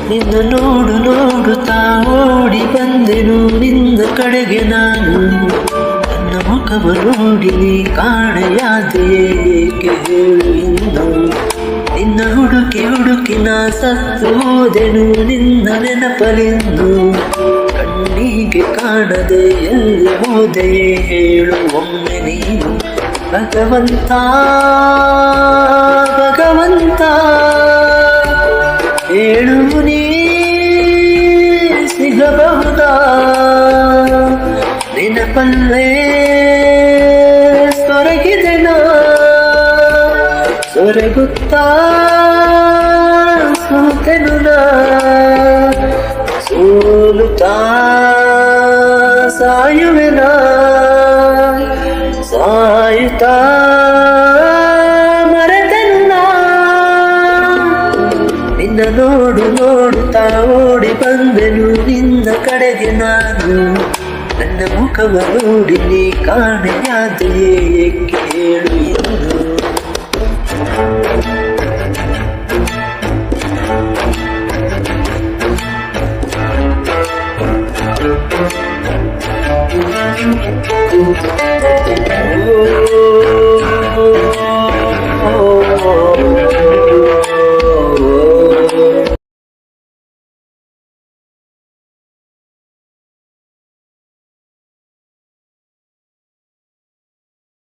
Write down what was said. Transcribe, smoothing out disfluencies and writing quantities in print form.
ನಿನ್ನ ನೋಡುತ್ತಾ ಓಡಿ ಬಂದೆನು ನಿನ್ನ ಕಡೆಗೆ ನಾನು. ನನ್ನ ಮುಖವ ನೋಡಿ ನೀ ಕಾಣೆಯಾದೆಯೇ ಏಕೆ ಹೇಳು ಇಂದು. ನಿನ್ನ ಹುಡುಕಿ ನಾ ಸತ್ತು ಹೋದೆನು ನಿನ್ನ ನೆನಪಲಿಂದು. ಕಣ್ಣಿಗೆ ಕಾಣದೆ ಎಲ್ಲಿ ಹೋದೆಯೇ ಹೇಳು ಒಮ್ಮೆ ನೀನು. ಭಗವಂತ ಹೇಳು ನೀ ಸಿಗಬಹುದಾ ನೆನಪಲ್ಲೇ ಸೊರಗಿದೆನಾ ಸೊರಗುತ್ತಾ ಸೋತೆನು ನಾ ಸೋಲುತ್ತಾ ಸಾಯುವೆನಾ ಸಾಯುತ್ತಾ ಮರೆತೆನು ನಾ. ನಿನ್ನ ನೋಡುತ್ತಾ ಓಡಿ ಬಂದೆನು ನಿನ್ನ ಕಡೆಗೆ ನಾನು. ನನ್ನ ಮುಖವ ನೋಡಿ ನೀ ಕಾಣೆಯಾದೆಯೇ ಏಕೆ ಹೇಳು ಎಂದು.